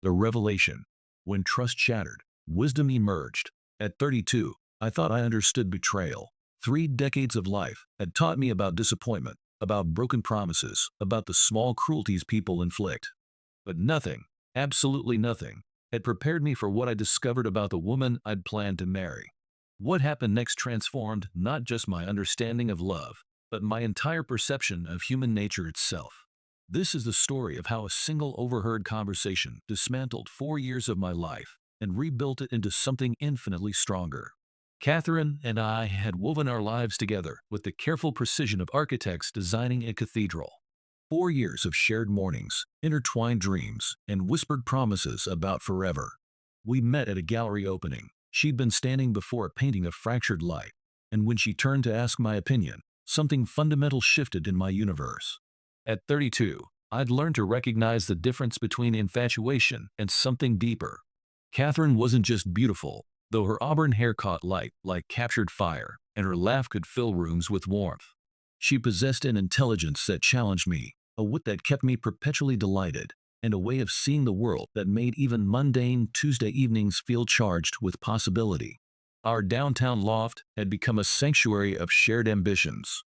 The revelation. When trust shattered, wisdom emerged. At 32, I thought I understood betrayal. 3 decades of life had taught me about disappointment, about broken promises, about the small cruelties people inflict. But nothing, absolutely nothing, had prepared me for what I discovered about the woman I'd planned to marry. What happened next transformed not just my understanding of love, but my entire perception of human nature itself. This is the story of how a single overheard conversation dismantled 4 years of my life and rebuilt it into something infinitely stronger. Catherine and I had woven our lives together with the careful precision of architects designing a cathedral. 4 years of shared mornings, intertwined dreams, and whispered promises about forever. We met at a gallery opening. She'd been standing before a painting of fractured light, and when she turned to ask my opinion, something fundamental shifted in my universe. At 32, I'd learned to recognize the difference between infatuation and something deeper. Catherine wasn't just beautiful, though her auburn hair caught light like captured fire, and her laugh could fill rooms with warmth. She possessed an intelligence that challenged me, a wit that kept me perpetually delighted, and a way of seeing the world that made even mundane Tuesday evenings feel charged with possibility. Our downtown loft had become a sanctuary of shared ambitions.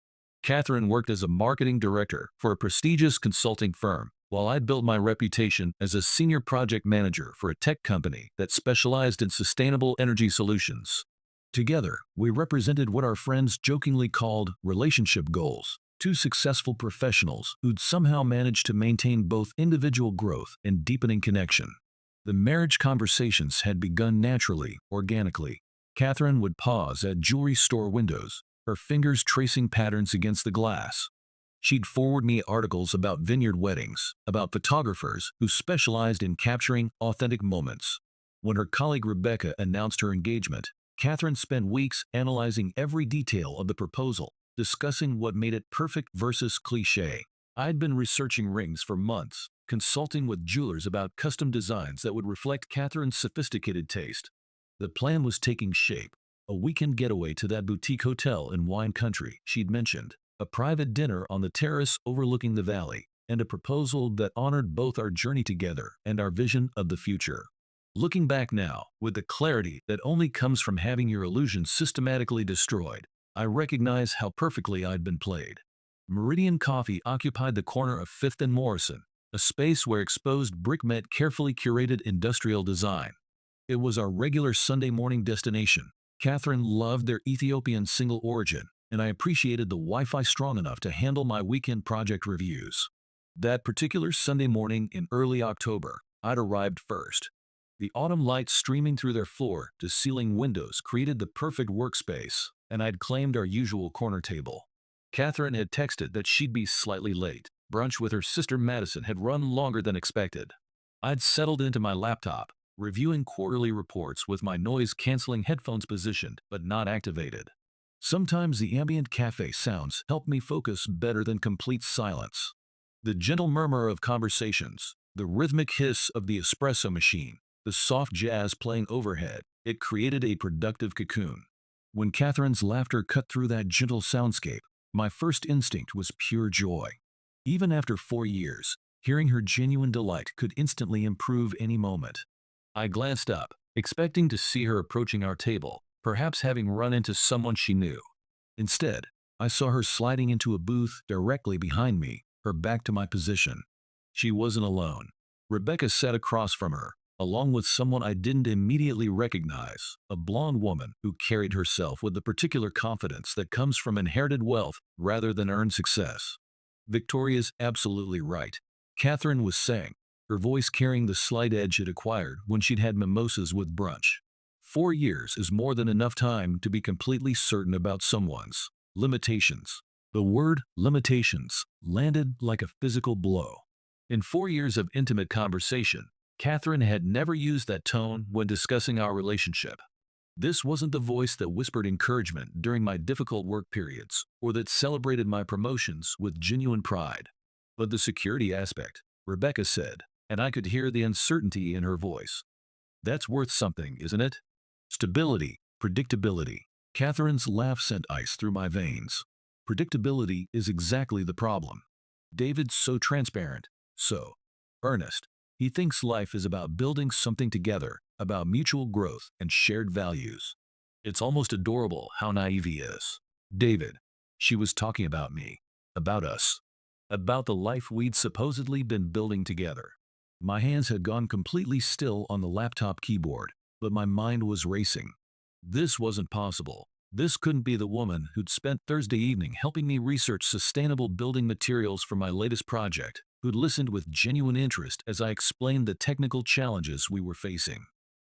Catherine worked as a marketing director for a prestigious consulting firm, while I built my reputation as a senior project manager for a tech company that specialized in sustainable energy solutions. Together, we represented what our friends jokingly called relationship goals, two successful professionals who'd somehow managed to maintain both individual growth and deepening connection. The marriage conversations had begun naturally, organically. Catherine would pause at jewelry store windows, her fingers tracing patterns against the glass. She'd forward me articles about vineyard weddings, about photographers who specialized in capturing authentic moments. When her colleague Rebecca announced her engagement, Catherine spent weeks analyzing every detail of the proposal, discussing what made it perfect versus cliché. I'd been researching rings for months, consulting with jewelers about custom designs that would reflect Catherine's sophisticated taste. The plan was taking shape. A weekend getaway to that boutique hotel in wine country she'd mentioned, a private dinner on the terrace overlooking the valley, and a proposal that honored both our journey together and our vision of the future. Looking back now, with the clarity that only comes from having your illusions systematically destroyed, I recognize how perfectly I'd been played. Meridian Coffee occupied the corner of Fifth and Morrison, a space where exposed brick met carefully curated industrial design. It was our regular Sunday morning destination. Catherine loved their Ethiopian single origin, and I appreciated the Wi-Fi strong enough to handle my weekend project reviews. That particular Sunday morning in early October, I'd arrived first. The autumn light streaming through their floor-to-ceiling windows created the perfect workspace, and I'd claimed our usual corner table. Catherine had texted that she'd be slightly late. Brunch with her sister Madison had run longer than expected. I'd settled into my laptop, reviewing quarterly reports with my noise-canceling headphones positioned but not activated. Sometimes the ambient cafe sounds help me focus better than complete silence. The gentle murmur of conversations, the rhythmic hiss of the espresso machine, the soft jazz playing overhead, it created a productive cocoon. When Catherine's laughter cut through that gentle soundscape, my first instinct was pure joy. Even after 4 years, hearing her genuine delight could instantly improve any moment. I glanced up, expecting to see her approaching our table, perhaps having run into someone she knew. Instead, I saw her sliding into a booth directly behind me, her back to my position. She wasn't alone. Rebecca sat across from her, along with someone I didn't immediately recognize, a blonde woman who carried herself with the particular confidence that comes from inherited wealth rather than earned success. Victoria's absolutely right, Catherine was saying, her voice carrying the slight edge it acquired when she'd had mimosas with brunch. 4 years is more than enough time to be completely certain about someone's limitations. The word limitations landed like a physical blow. In 4 years of intimate conversation, Catherine had never used that tone when discussing our relationship. This wasn't the voice that whispered encouragement during my difficult work periods or that celebrated my promotions with genuine pride. But the security aspect, Rebecca said, and I could hear the uncertainty in her voice. That's worth something, isn't it? Stability, predictability. Catherine's laugh sent ice through my veins. Predictability is exactly the problem. David's so transparent, so earnest. He thinks life is about building something together, about mutual growth and shared values. It's almost adorable how naive he is. David. She was talking about me. About us. About the life we'd supposedly been building together. My hands had gone completely still on the laptop keyboard, but my mind was racing. This wasn't possible. This couldn't be the woman who'd spent Thursday evening helping me research sustainable building materials for my latest project, who'd listened with genuine interest as I explained the technical challenges we were facing.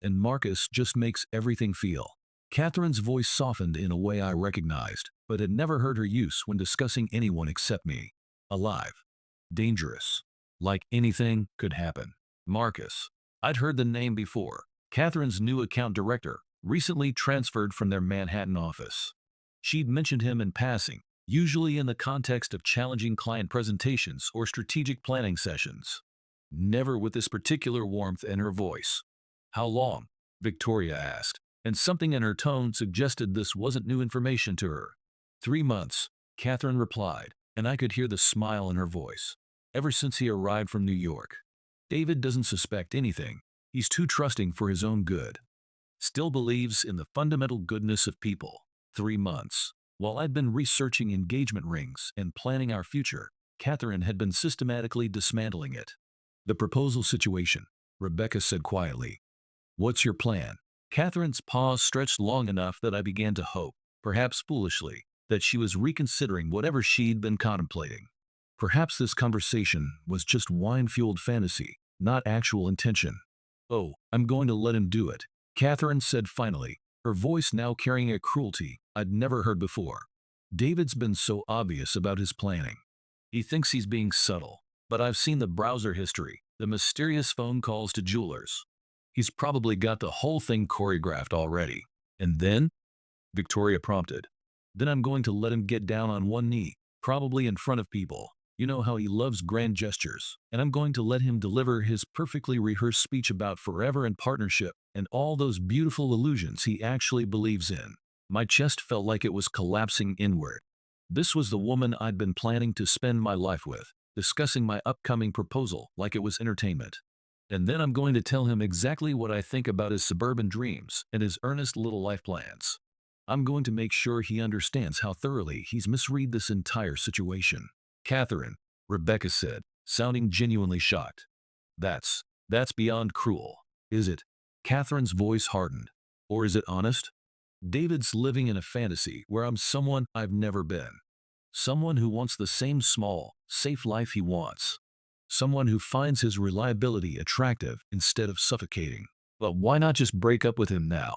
And Marcus just makes everything feel. Catherine's voice softened in a way I recognized, but had never heard her use when discussing anyone except me. Alive. Dangerous. Like anything could happen. Marcus. I'd heard the name before. Catherine's new account director, recently transferred from their Manhattan office. She'd mentioned him in passing, usually in the context of challenging client presentations or strategic planning sessions. Never with this particular warmth in her voice. How long? Victoria asked, and something in her tone suggested this wasn't new information to her. 3 months, Catherine replied, and I could hear the smile in her voice. Ever since he arrived from New York. David doesn't suspect anything. He's too trusting for his own good. Still believes in the fundamental goodness of people. 3 months. While I'd been researching engagement rings and planning our future, Catherine had been systematically dismantling it. The proposal situation, Rebecca said quietly. What's your plan? Catherine's pause stretched long enough that I began to hope, perhaps foolishly, that she was reconsidering whatever she'd been contemplating. Perhaps this conversation was just wine-fueled fantasy, not actual intention. Oh, I'm going to let him do it, Catherine said finally, her voice now carrying a cruelty I'd never heard before. David's been so obvious about his planning. He thinks he's being subtle, but I've seen the browser history, the mysterious phone calls to jewelers. He's probably got the whole thing choreographed already. And then? Victoria prompted. Then I'm going to let him get down on one knee, probably in front of people. You know how he loves grand gestures, and I'm going to let him deliver his perfectly rehearsed speech about forever and partnership and all those beautiful illusions he actually believes in. My chest felt like it was collapsing inward. This was the woman I'd been planning to spend my life with, discussing my upcoming proposal like it was entertainment. And then I'm going to tell him exactly what I think about his suburban dreams and his earnest little life plans. I'm going to make sure he understands how thoroughly he's misread this entire situation. Catherine, Rebecca said, sounding genuinely shocked. That's beyond cruel, is it? Catherine's voice hardened. Or is it honest? David's living in a fantasy where I'm someone I've never been. Someone who wants the same small, safe life he wants. Someone who finds his reliability attractive instead of suffocating. But why not just break up with him now?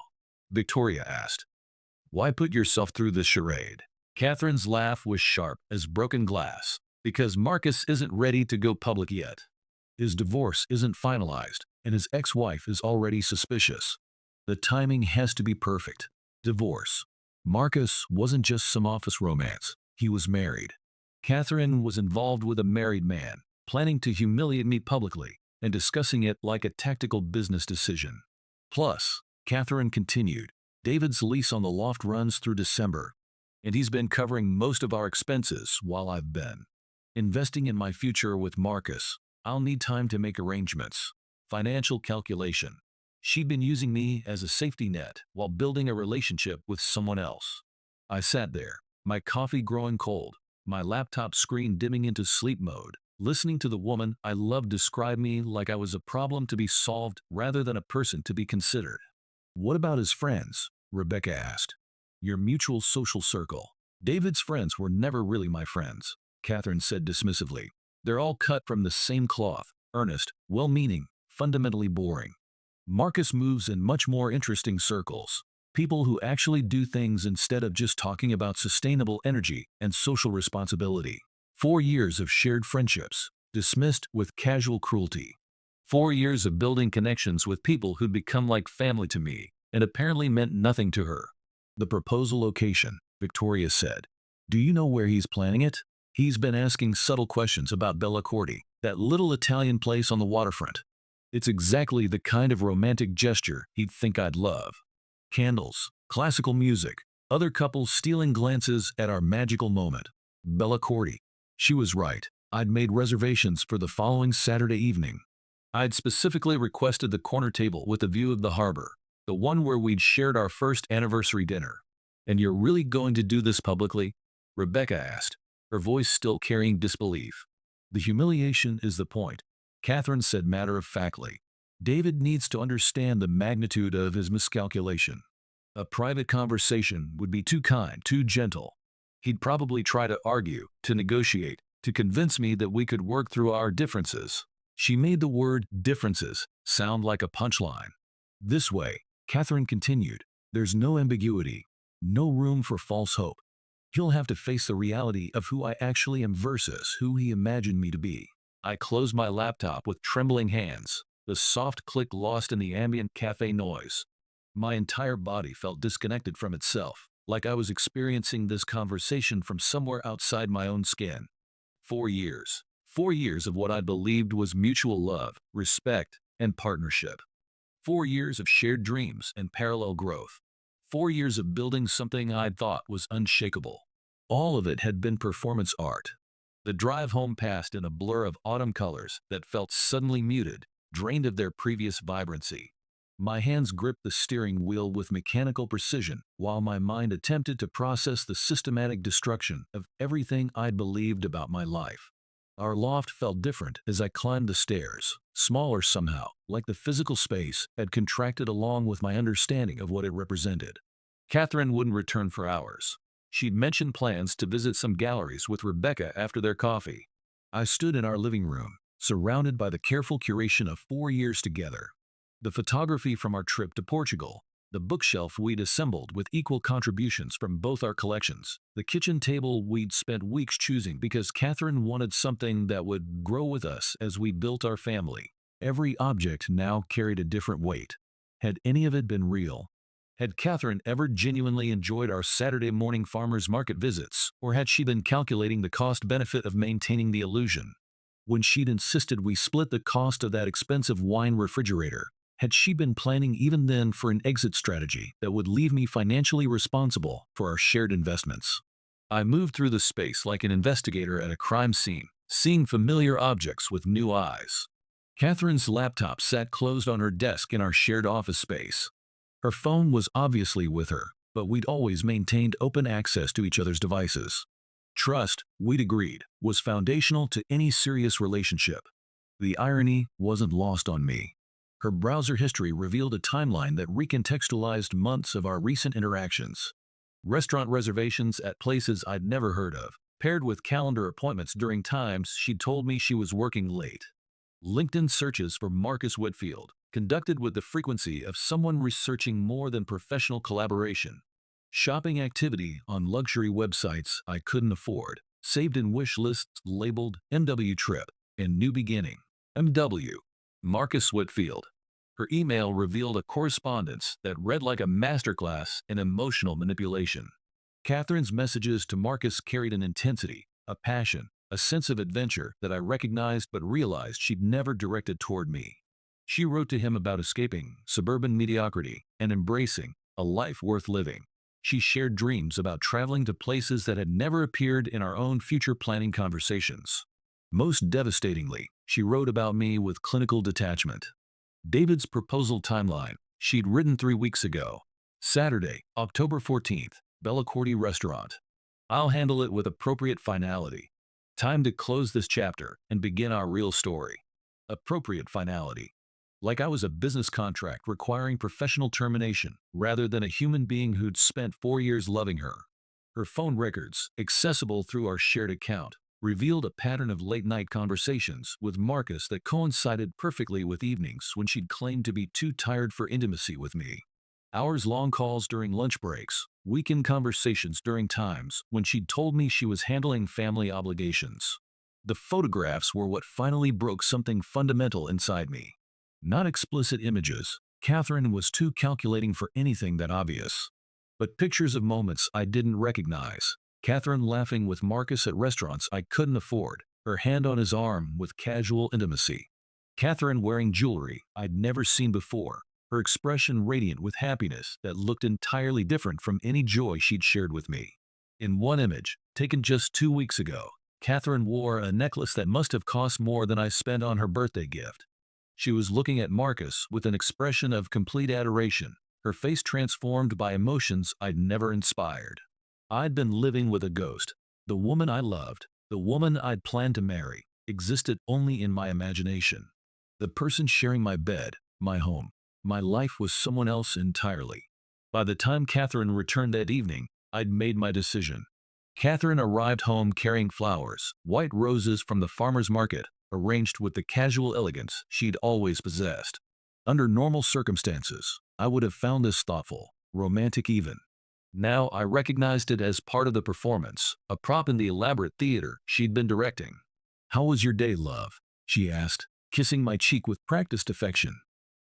Victoria asked. Why put yourself through this charade? Catherine's laugh was sharp as broken glass. Because Marcus isn't ready to go public yet. His divorce isn't finalized, and his ex-wife is already suspicious. The timing has to be perfect. Divorce. Marcus wasn't just some office romance. He was married. Catherine was involved with a married man, planning to humiliate me publicly and discussing it like a tactical business decision. Plus, Catherine continued, David's lease on the loft runs through December, and he's been covering most of our expenses while I've been investing in my future with Marcus. I'll need time to make arrangements. Financial calculation. She'd been using me as a safety net while building a relationship with someone else. I sat there, my coffee growing cold, my laptop screen dimming into sleep mode, listening to the woman I loved describe me like I was a problem to be solved rather than a person to be considered. What about his friends? Rebecca asked. Your mutual social circle. David's friends were never really my friends, Catherine said dismissively. They're all cut from the same cloth, earnest, well-meaning, fundamentally boring. Marcus moves in much more interesting circles. People who actually do things instead of just talking about sustainable energy and social responsibility. 4 years of shared friendships, dismissed with casual cruelty. 4 years of building connections with people who'd become like family to me and apparently meant nothing to her. The proposal location, Victoria said. Do you know where he's planning it? He's been asking subtle questions about Bella Corti, that little Italian place on the waterfront. It's exactly the kind of romantic gesture he'd think I'd love. Candles, classical music, other couples stealing glances at our magical moment. Bella Corti. She was right. I'd made reservations for the following Saturday evening. I'd specifically requested the corner table with a view of the harbor, the one where we'd shared our first anniversary dinner. And you're really going to do this publicly? Rebecca asked, her voice still carrying disbelief. The humiliation is the point, Catherine said matter-of-factly. David needs to understand the magnitude of his miscalculation. A private conversation would be too kind, too gentle. He'd probably try to argue, to negotiate, to convince me that we could work through our differences. She made the word differences sound like a punchline. This way, Catherine continued, there's no ambiguity, no room for false hope. He'll have to face the reality of who I actually am versus who he imagined me to be. I closed my laptop with trembling hands, the soft click lost in the ambient cafe noise. My entire body felt disconnected from itself, like I was experiencing this conversation from somewhere outside my own skin. 4 years. 4 years of what I believed was mutual love, respect, and partnership. 4 years of shared dreams and parallel growth. 4 years of building something I'd thought was unshakable. All of it had been performance art. The drive home passed in a blur of autumn colors that felt suddenly muted, drained of their previous vibrancy. My hands gripped the steering wheel with mechanical precision, while my mind attempted to process the systematic destruction of everything I'd believed about my life. Our loft felt different as I climbed the stairs, smaller somehow, like the physical space had contracted along with my understanding of what it represented. Catherine wouldn't return for hours. She'd mentioned plans to visit some galleries with Rebecca after their coffee. I stood in our living room, surrounded by the careful curation of 4 years together. The photography from our trip to Portugal, the bookshelf we'd assembled with equal contributions from both our collections, the kitchen table we'd spent weeks choosing because Catherine wanted something that would grow with us as we built our family. Every object now carried a different weight. Had any of it been real? Had Catherine ever genuinely enjoyed our Saturday morning farmers market visits, or had she been calculating the cost-benefit of maintaining the illusion? When she'd insisted we split the cost of that expensive wine refrigerator, had she been planning even then for an exit strategy that would leave me financially responsible for our shared investments? I moved through the space like an investigator at a crime scene, seeing familiar objects with new eyes. Catherine's laptop sat closed on her desk in our shared office space. Her phone was obviously with her, but we'd always maintained open access to each other's devices. Trust, we'd agreed, was foundational to any serious relationship. The irony wasn't lost on me. Her browser history revealed a timeline that recontextualized months of our recent interactions. Restaurant reservations at places I'd never heard of, paired with calendar appointments during times she'd told me she was working late. LinkedIn searches for Marcus Whitfield, conducted with the frequency of someone researching more than professional collaboration. Shopping activity on luxury websites I couldn't afford, saved in wish lists labeled MW Trip and New Beginning. MW. Marcus Whitfield. Her email revealed a correspondence that read like a masterclass in emotional manipulation. Catherine's messages to Marcus carried an intensity, a passion, a sense of adventure that I recognized but realized she'd never directed toward me. She wrote to him about escaping suburban mediocrity and embracing a life worth living. She shared dreams about traveling to places that had never appeared in our own future planning conversations. Most devastatingly, she wrote about me with clinical detachment. David's proposal timeline, she'd written 3 weeks ago. Saturday, October 14th, Bellacorti Restaurant. I'll handle it with appropriate finality. Time to close this chapter and begin our real story. Appropriate finality. Like I was a business contract requiring professional termination rather than a human being who'd spent 4 years loving her. Her phone records, accessible through our shared account, revealed a pattern of late-night conversations with Marcus that coincided perfectly with evenings when she'd claimed to be too tired for intimacy with me. Hours-long calls during lunch breaks, weekend conversations during times when she'd told me she was handling family obligations. The photographs were what finally broke something fundamental inside me. Not explicit images. Catherine was too calculating for anything that obvious. But pictures of moments I didn't recognize. Catherine laughing with Marcus at restaurants I couldn't afford, her hand on his arm with casual intimacy. Catherine wearing jewelry I'd never seen before, her expression radiant with happiness that looked entirely different from any joy she'd shared with me. In one image, taken just 2 weeks ago, Catherine wore a necklace that must have cost more than I spent on her birthday gift. She was looking at Marcus with an expression of complete adoration, her face transformed by emotions I'd never inspired. I'd been living with a ghost. The woman I loved, the woman I'd planned to marry, existed only in my imagination. The person sharing my bed, my home, my life was someone else entirely. By the time Catherine returned that evening, I'd made my decision. Catherine arrived home carrying flowers, white roses from the farmer's market, arranged with the casual elegance she'd always possessed. Under normal circumstances, I would have found this thoughtful, romantic even. Now I recognized it as part of the performance, a prop in the elaborate theater she'd been directing. "How was your day, love?" she asked, kissing my cheek with practiced affection.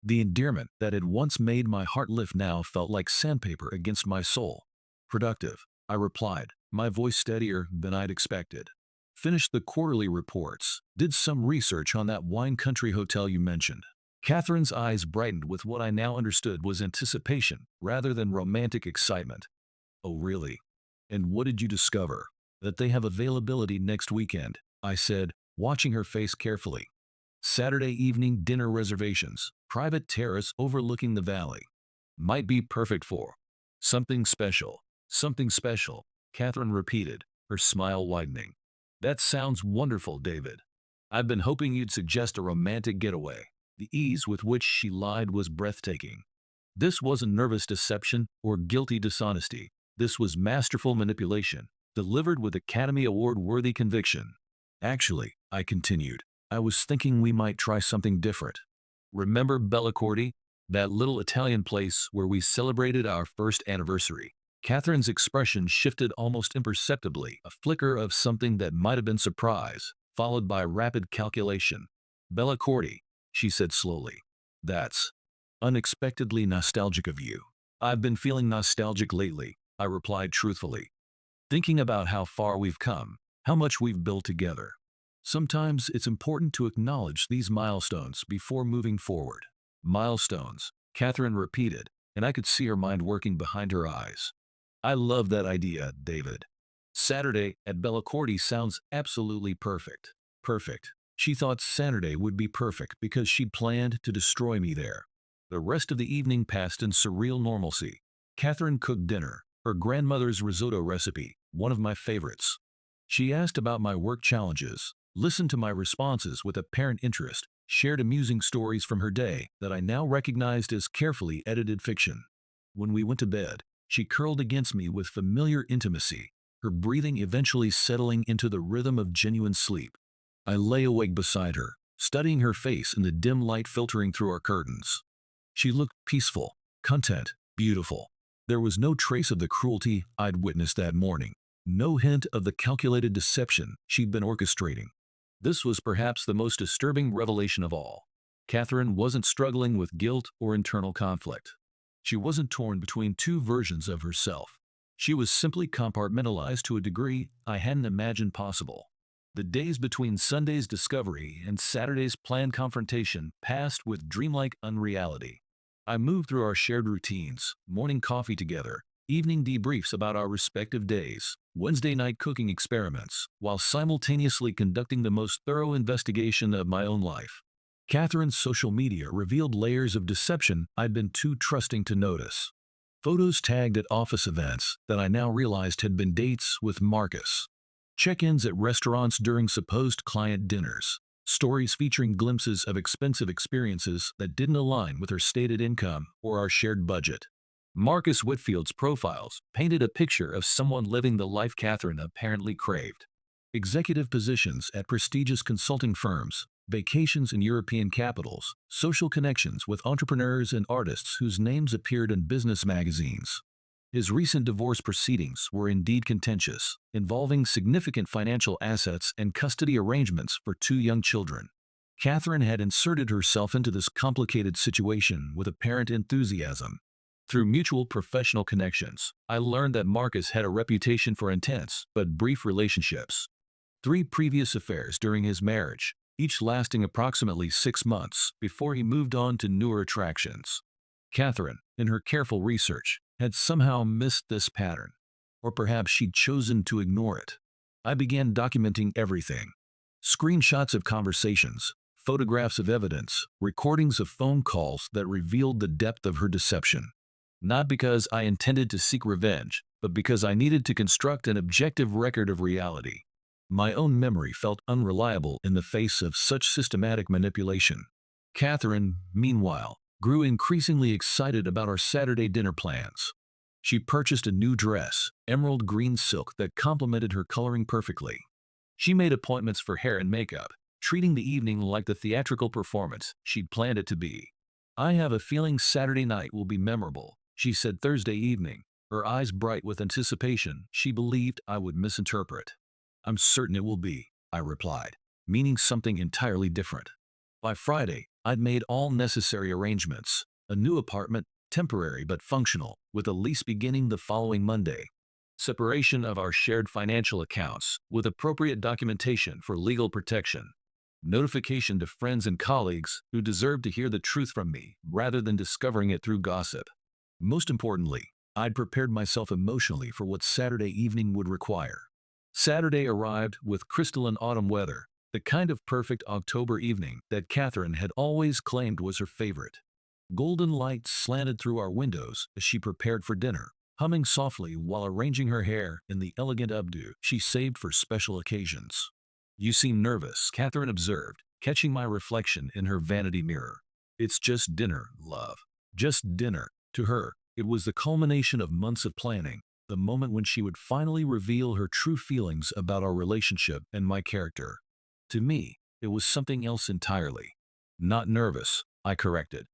The endearment that had once made my heart lift now felt like sandpaper against my soul. "Productive," I replied, my voice steadier than I'd expected. "Finished the quarterly reports, did some research on that wine country hotel you mentioned." Catherine's eyes brightened with what I now understood was anticipation rather than romantic excitement. "Oh, really? And what did you discover?" "That they have availability next weekend," I said, watching her face carefully. "Saturday evening dinner reservations, private terrace overlooking the valley. Might be perfect for something special." "Something special," Catherine repeated, her smile widening. "That sounds wonderful, David. I've been hoping you'd suggest a romantic getaway." The ease with which she lied was breathtaking. This wasn't nervous deception or guilty dishonesty. This was masterful manipulation, delivered with Academy Award-worthy conviction. "Actually," I continued, "I was thinking we might try something different. Remember Bellacorti, that little Italian place where we celebrated our first anniversary?" Catherine's expression shifted almost imperceptibly, a flicker of something that might have been surprise, followed by rapid calculation. "Bellacorti," she said slowly. "That's unexpectedly nostalgic of you." "I've been feeling nostalgic lately," I replied truthfully. "Thinking about how far we've come, how much we've built together. Sometimes it's important to acknowledge these milestones before moving forward." "Milestones," Catherine repeated, and I could see her mind working behind her eyes. "I love that idea, David. Saturday at Bellacorti sounds absolutely perfect." Perfect. She thought Saturday would be perfect because she'd planned to destroy me there. The rest of the evening passed in surreal normalcy. Catherine cooked dinner, her grandmother's risotto recipe, one of my favorites. She asked about my work challenges, listened to my responses with apparent interest, shared amusing stories from her day that I now recognized as carefully edited fiction. When we went to bed, she curled against me with familiar intimacy, her breathing eventually settling into the rhythm of genuine sleep. I lay awake beside her, studying her face in the dim light filtering through our curtains. She looked peaceful, content, beautiful. There was no trace of the cruelty I'd witnessed that morning, no hint of the calculated deception she'd been orchestrating. This was perhaps the most disturbing revelation of all. Catherine wasn't struggling with guilt or internal conflict. She wasn't torn between two versions of herself. She was simply compartmentalized to a degree I hadn't imagined possible. The days between Sunday's discovery and Saturday's planned confrontation passed with dreamlike unreality. I moved through our shared routines, morning coffee together, evening debriefs about our respective days, Wednesday night cooking experiments, while simultaneously conducting the most thorough investigation of my own life. Catherine's social media revealed layers of deception I'd been too trusting to notice. Photos tagged at office events that I now realized had been dates with Marcus. Check-ins at restaurants during supposed client dinners. Stories featuring glimpses of expensive experiences that didn't align with her stated income or our shared budget. Marcus Whitfield's profiles painted a picture of someone living the life Catherine apparently craved. Executive positions at prestigious consulting firms, vacations in European capitals, social connections with entrepreneurs and artists whose names appeared in business magazines. His recent divorce proceedings were indeed contentious, involving significant financial assets and custody arrangements for two young children. Catherine had inserted herself into this complicated situation with apparent enthusiasm. Through mutual professional connections, I learned that Marcus had a reputation for intense but brief relationships. 3 previous affairs during his marriage, each lasting approximately 6 months before he moved on to newer attractions. Catherine, in her careful research, had somehow missed this pattern, or perhaps she'd chosen to ignore it. I began documenting everything. Screenshots of conversations, photographs of evidence, recordings of phone calls that revealed the depth of her deception. Not because I intended to seek revenge, but because I needed to construct an objective record of reality. My own memory felt unreliable in the face of such systematic manipulation. Catherine, meanwhile, grew increasingly excited about our Saturday dinner plans. She purchased a new dress, emerald green silk that complemented her coloring perfectly. She made appointments for hair and makeup, treating the evening like the theatrical performance she'd planned it to be. "I have a feeling Saturday night will be memorable," she said Thursday evening, her eyes bright with anticipation she believed I would misinterpret. "I'm certain it will be," I replied, meaning something entirely different. By Friday, I'd made all necessary arrangements: a new apartment, temporary but functional, with a lease beginning the following Monday. Separation of our shared financial accounts, with appropriate documentation for legal protection. Notification to friends and colleagues who deserved to hear the truth from me rather than discovering it through gossip. Most importantly, I'd prepared myself emotionally for what Saturday evening would require. Saturday arrived with crystalline autumn weather, the kind of perfect October evening that Catherine had always claimed was her favorite. Golden light slanted through our windows as she prepared for dinner, humming softly while arranging her hair in the elegant updo she saved for special occasions. "You seem nervous," Catherine observed, catching my reflection in her vanity mirror. "It's just dinner, love. Just dinner." To her, it was the culmination of months of planning, the moment when she would finally reveal her true feelings about our relationship and my character. To me, it was something else entirely. "Not nervous," I corrected.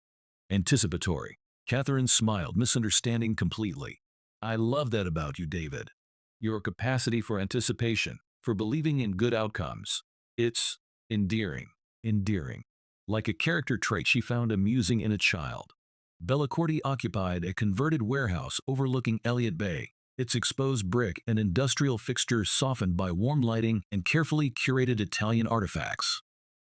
"Anticipatory." Catherine smiled, misunderstanding completely. "I love that about you, David. Your capacity for anticipation, for believing in good outcomes. It's endearing, endearing. Like a character trait she found amusing in a child." Bellacorti occupied a converted warehouse overlooking Elliott Bay, its exposed brick and industrial fixtures softened by warm lighting and carefully curated Italian artifacts.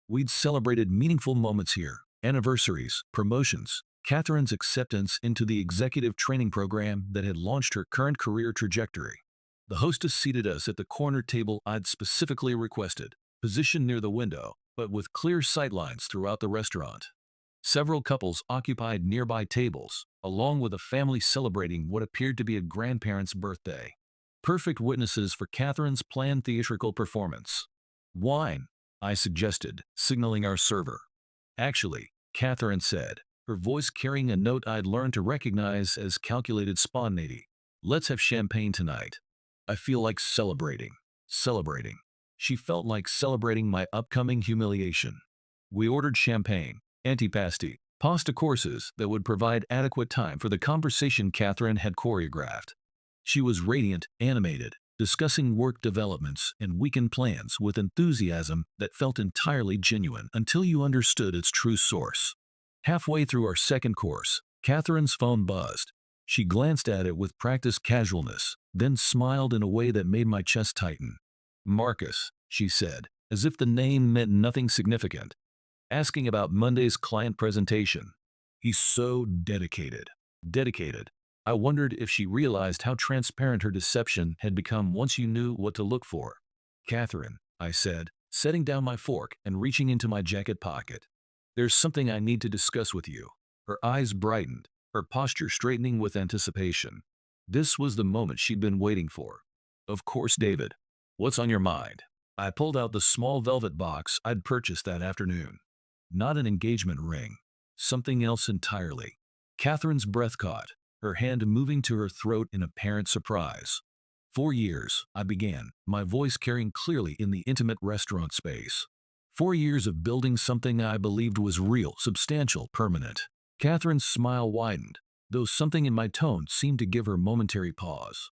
We'd celebrated meaningful moments here: anniversaries, promotions, Catherine's acceptance into the executive training program that had launched her current career trajectory. The hostess seated us at the corner table I'd specifically requested, positioned near the window, but with clear sightlines throughout the restaurant. Several couples occupied nearby tables, along with a family celebrating what appeared to be a grandparent's birthday. Perfect witnesses for Catherine's planned theatrical performance. "Wine," I suggested, signaling our server. "Actually," Catherine said, her voice carrying a note I'd learned to recognize as calculated spontaneity, "let's have champagne tonight. I feel like celebrating." Celebrating. She felt like celebrating my upcoming humiliation. We ordered champagne, antipasti, pasta courses that would provide adequate time for the conversation Catherine had choreographed. She was radiant, animated, discussing work developments and weekend plans with enthusiasm that felt entirely genuine until you understood its true source. Halfway through our second course, Catherine's phone buzzed. She glanced at it with practiced casualness, then smiled in a way that made my chest tighten. "Marcus," she said, as if the name meant nothing significant. "Asking about Monday's client presentation. He's so dedicated." Dedicated. I wondered if she realized how transparent her deception had become once you knew what to look for. "Catherine," I said, setting down my fork and reaching into my jacket pocket. "There's something I need to discuss with you." Her eyes brightened, her posture straightening with anticipation. This was the moment she'd been waiting for. "Of course, David. What's on your mind?" I pulled out the small velvet box I'd purchased that afternoon. Not an engagement ring. Something else entirely. Catherine's breath caught, her hand moving to her throat in apparent surprise. 4 years, I began, my voice carrying clearly in the intimate restaurant space. 4 years of building something I believed was real, substantial, permanent. Catherine's smile widened, though something in my tone seemed to give her momentary pause.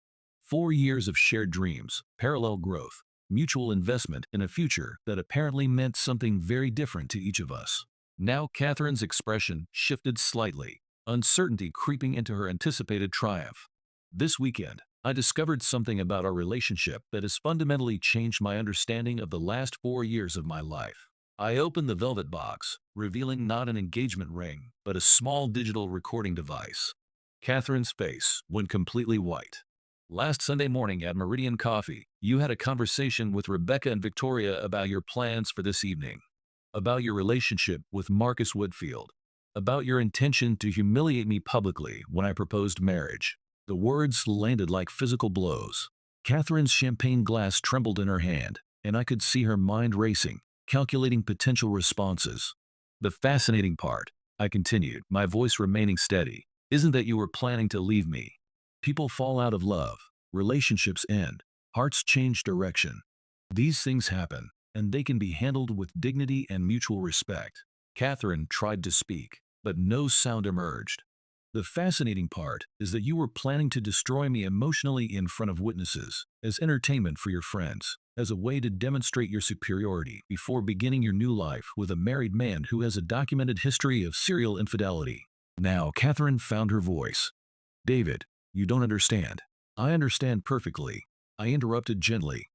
4 years of shared dreams, parallel growth, mutual investment in a future that apparently meant something very different to each of us. Now Catherine's expression shifted slightly, uncertainty creeping into her anticipated triumph. "This weekend, I discovered something about our relationship that has fundamentally changed my understanding of the last 4 years of my life." I opened the velvet box, revealing not an engagement ring, but a small digital recording device. Catherine's face went completely white. "Last Sunday morning at Meridian Coffee, you had a conversation with Rebecca and Victoria about your plans for this evening." about your relationship with Marcus Woodfield, about your intention to humiliate me publicly when I proposed marriage. The words landed like physical blows. Catherine's champagne glass trembled in her hand, and I could see her mind racing, calculating potential responses. The fascinating part, I continued, my voice remaining steady, isn't that you were planning to leave me. People fall out of love, relationships end, hearts change direction. These things happen, and they can be handled with dignity and mutual respect. Catherine tried to speak, but no sound emerged. The fascinating part is that you were planning to destroy me emotionally in front of witnesses, as entertainment for your friends, as a way to demonstrate your superiority before beginning your new life with a married man who has a documented history of serial infidelity. Now Catherine found her voice. David, you don't understand. I understand perfectly. I interrupted gently.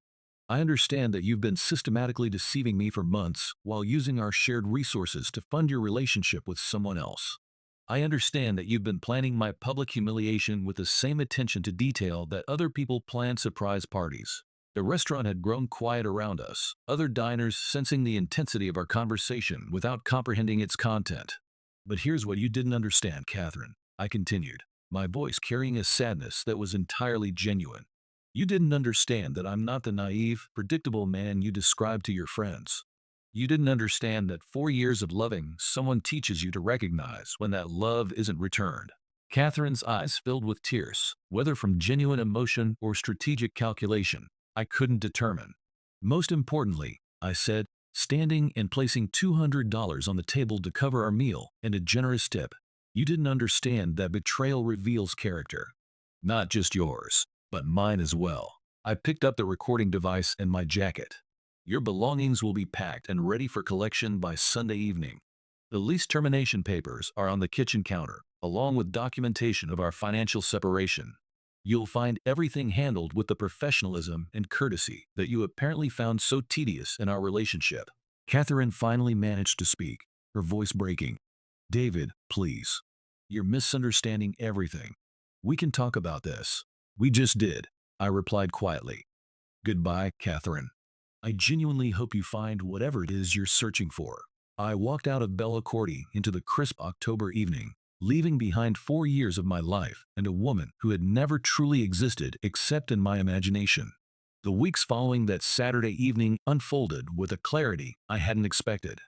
I understand that you've been systematically deceiving me for months while using our shared resources to fund your relationship with someone else. I understand that you've been planning my public humiliation with the same attention to detail that other people plan surprise parties. The restaurant had grown quiet around us, other diners sensing the intensity of our conversation without comprehending its content. But here's what you didn't understand, Catherine, I continued, my voice carrying a sadness that was entirely genuine. You didn't understand that I'm not the naive, predictable man you described to your friends. You didn't understand that 4 years of loving someone teaches you to recognize when that love isn't returned. Catherine's eyes filled with tears, whether from genuine emotion or strategic calculation, I couldn't determine. Most importantly, I said, standing and placing $200 on the table to cover our meal and a generous tip, you didn't understand that betrayal reveals character. Not just yours, but mine as well. I picked up the recording device and my jacket. Your belongings will be packed and ready for collection by Sunday evening. The lease termination papers are on the kitchen counter, along with documentation of our financial separation. You'll find everything handled with the professionalism and courtesy that you apparently found so tedious in our relationship. Catherine finally managed to speak, her voice breaking. David, please. You're misunderstanding everything. We can talk about this. We just did, I replied quietly. Goodbye, Catherine. I genuinely hope you find whatever it is you're searching for. I walked out of Bella Corti into the crisp October evening, leaving behind 4 years of my life and a woman who had never truly existed except in my imagination. The weeks following that Saturday evening unfolded with a clarity I hadn't expected.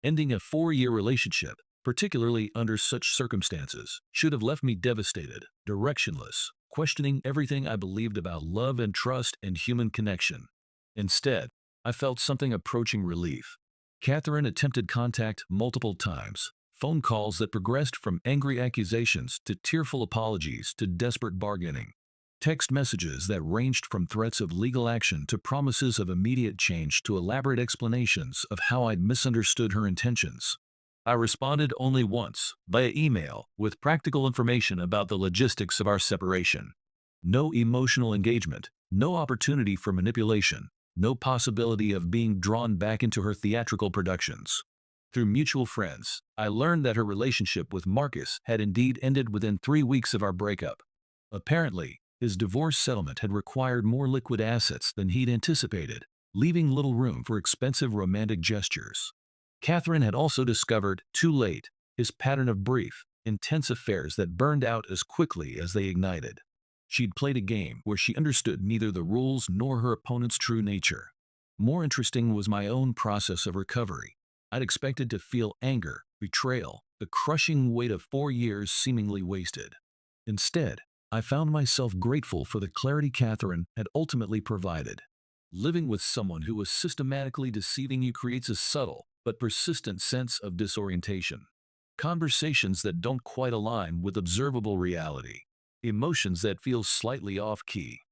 Ending a 4-year relationship, particularly under such circumstances, should have left me devastated, directionless, questioning everything I believed about love and trust and human connection. Instead, I felt something approaching relief. Catherine attempted contact multiple times, phone calls that progressed from angry accusations to tearful apologies to desperate bargaining. Text messages that ranged from threats of legal action to promises of immediate change to elaborate explanations of how I'd misunderstood her intentions. I responded only once, via email, with practical information about the logistics of our separation. No emotional engagement, no opportunity for manipulation, no possibility of being drawn back into her theatrical productions. Through mutual friends, I learned that her relationship with Marcus had indeed ended within 3 weeks of our breakup. Apparently, his divorce settlement had required more liquid assets than he'd anticipated, leaving little room for expensive romantic gestures. Catherine had also discovered, too late, his pattern of brief, intense affairs that burned out as quickly as they ignited. She'd played a game where she understood neither the rules nor her opponent's true nature. More interesting was my own process of recovery. I'd expected to feel anger, betrayal, the crushing weight of 4 years seemingly wasted. Instead, I found myself grateful for the clarity Catherine had ultimately provided. Living with someone who was systematically deceiving you creates a subtle but persistent sense of disorientation. Conversations that don't quite align with observable reality. Emotions that feel slightly off-key.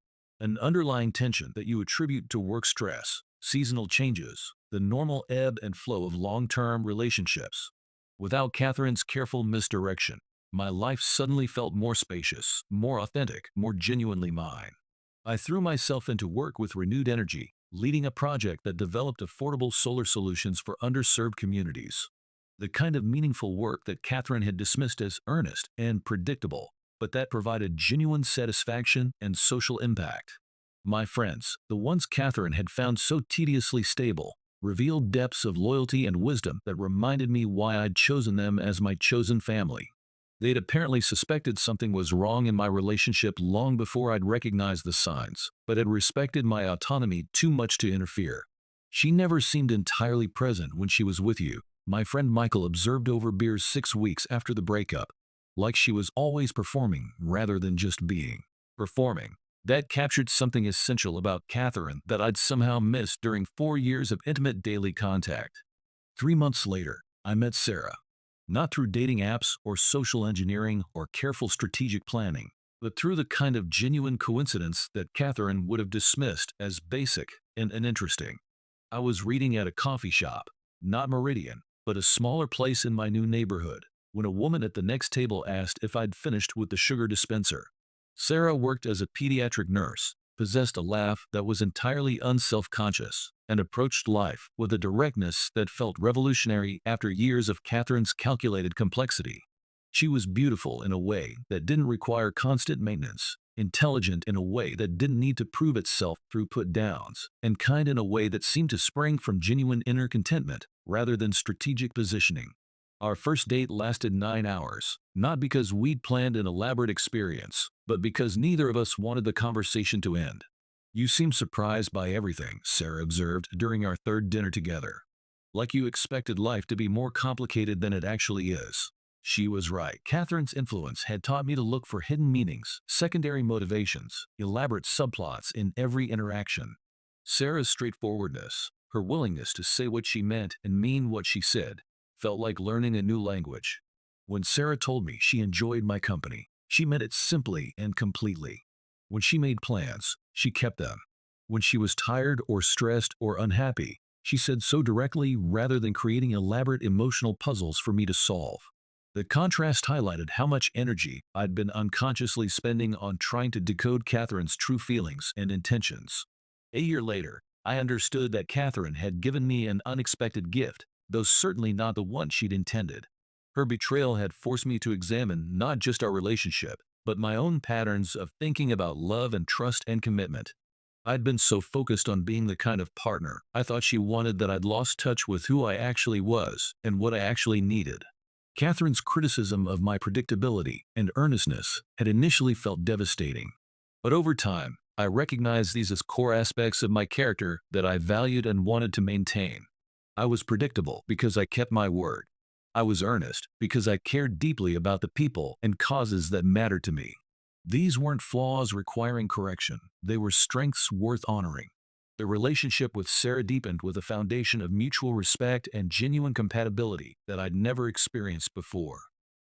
An underlying tension that you attribute to work stress, seasonal changes, the normal ebb and flow of long-term relationships. Without Catherine's careful misdirection, my life suddenly felt more spacious, more authentic, more genuinely mine. I threw myself into work with renewed energy, leading a project that developed affordable solar solutions for underserved communities. The kind of meaningful work that Catherine had dismissed as earnest and predictable, but that provided genuine satisfaction and social impact. My friends, the ones Catherine had found so tediously stable, revealed depths of loyalty and wisdom that reminded me why I'd chosen them as my chosen family. They'd apparently suspected something was wrong in my relationship long before I'd recognized the signs, but had respected my autonomy too much to interfere. She never seemed entirely present when she was with you, my friend Michael observed over beers 6 weeks after the breakup. Like she was always performing rather than just being. Performing. That captured something essential about Catherine that I'd somehow missed during 4 years of intimate daily contact. 3 months later, I met Sarah. Not through dating apps or social engineering or careful strategic planning, but through the kind of genuine coincidence that Catherine would have dismissed as basic and uninteresting. I was reading at a coffee shop, not Meridian, but a smaller place in my new neighborhood, when a woman at the next table asked if I'd finished with the sugar dispenser. Sarah worked as a pediatric nurse, possessed a laugh that was entirely unself-conscious, and approached life with a directness that felt revolutionary after years of Catherine's calculated complexity. She was beautiful in a way that didn't require constant maintenance, intelligent in a way that didn't need to prove itself through put-downs, and kind in a way that seemed to spring from genuine inner contentment rather than strategic positioning. Our first date lasted 9 hours, not because we'd planned an elaborate experience, but because neither of us wanted the conversation to end. "You seem surprised by everything," Sarah observed during our third dinner together. "Like you expected life to be more complicated than it actually is." She was right. Catherine's influence had taught me to look for hidden meanings, secondary motivations, elaborate subplots in every interaction. Sarah's straightforwardness, her willingness to say what she meant and mean what she said, felt like learning a new language. When Sarah told me she enjoyed my company, she meant it simply and completely. When she made plans, she kept them. When she was tired or stressed or unhappy, she said so directly rather than creating elaborate emotional puzzles for me to solve. The contrast highlighted how much energy I'd been unconsciously spending on trying to decode Catherine's true feelings and intentions. A year later, I understood that Catherine had given me an unexpected gift, though certainly not the one she'd intended. Her betrayal had forced me to examine not just our relationship, but my own patterns of thinking about love and trust and commitment. I'd been so focused on being the kind of partner I thought she wanted that I'd lost touch with who I actually was and what I actually needed. Catherine's criticism of my predictability and earnestness had initially felt devastating. But over time, I recognized these as core aspects of my character that I valued and wanted to maintain. I was predictable because I kept my word. I was earnest because I cared deeply about the people and causes that mattered to me. These weren't flaws requiring correction, they were strengths worth honoring. The relationship with Sarah deepened with a foundation of mutual respect and genuine compatibility that I'd never experienced before.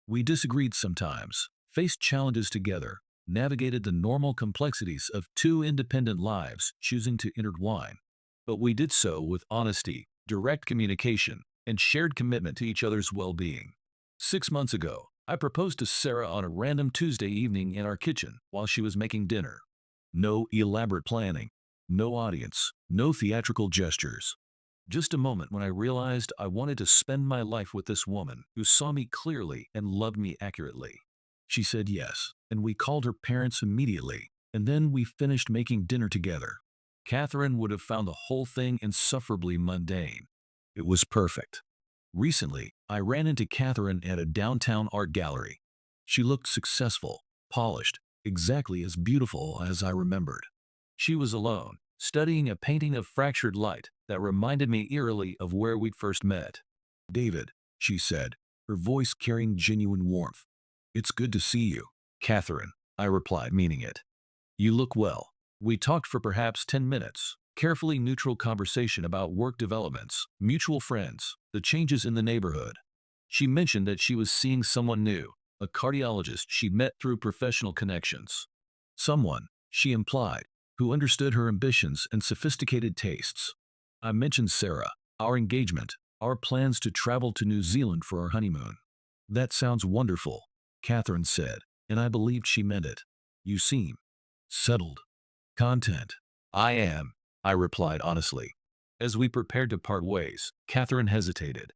We disagreed sometimes, faced challenges together, navigated the normal complexities of two independent lives choosing to intertwine. But we did so with honesty, direct communication, and shared commitment to each other's well-being. 6 months ago, I proposed to Sarah on a random Tuesday evening in our kitchen while she was making dinner. No elaborate planning, no audience, no theatrical gestures. Just a moment when I realized I wanted to spend my life with this woman who saw me clearly and loved me accurately. She said yes, and we called her parents immediately, and then we finished making dinner together. Catherine would have found the whole thing insufferably mundane. It was perfect. Recently, I ran into Catherine at a downtown art gallery. She looked successful, polished, exactly as beautiful as I remembered. She was alone, studying a painting of fractured light that reminded me eerily of where we'd first met. "David," she said, her voice carrying genuine warmth. "It's good to see you." "Catherine," I replied, meaning it. "You look well." We talked for perhaps 10 minutes, carefully neutral conversation about work developments, mutual friends, the changes in the neighborhood. She mentioned that she was seeing someone new, a cardiologist she'd met through professional connections. Someone, she implied, who understood her ambitions and sophisticated tastes. I mentioned Sarah, our engagement, our plans to travel to New Zealand for our honeymoon. "That sounds wonderful," Catherine said, and I believed she meant it. "You seem settled." "Content." "I am," I replied honestly. As we prepared to part ways, Catherine hesitated.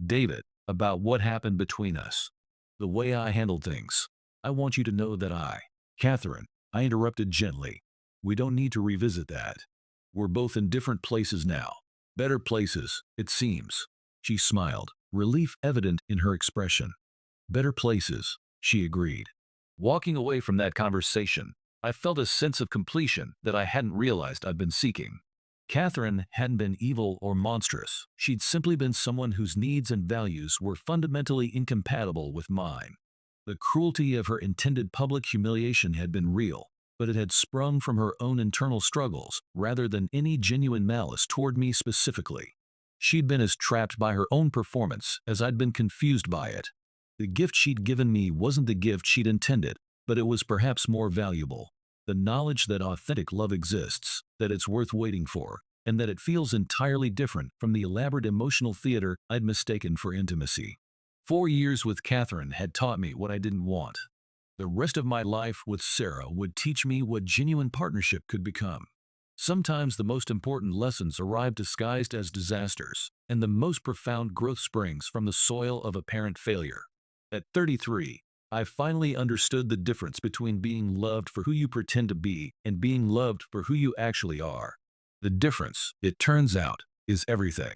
"David, about what happened between us. The way I handled things. I want you to know that Catherine, I interrupted gently. "We don't need to revisit that. We're both in different places now. Better places, it seems. She smiled, relief evident in her expression. Better places, she agreed. Walking away from that conversation, I felt a sense of completion that I hadn't realized I'd been seeking. Catherine hadn't been evil or monstrous. She'd simply been someone whose needs and values were fundamentally incompatible with mine. The cruelty of her intended public humiliation had been real, but it had sprung from her own internal struggles rather than any genuine malice toward me specifically. She'd been as trapped by her own performance as I'd been confused by it. The gift she'd given me wasn't the gift she'd intended, but it was perhaps more valuable. The knowledge that authentic love exists, that it's worth waiting for, and that it feels entirely different from the elaborate emotional theater I'd mistaken for intimacy. 4 years with Catherine had taught me what I didn't want. The rest of my life with Sarah would teach me what genuine partnership could become. Sometimes the most important lessons arrive disguised as disasters, and the most profound growth springs from the soil of apparent failure. At 33, I finally understood the difference between being loved for who you pretend to be and being loved for who you actually are. The difference, it turns out, is everything.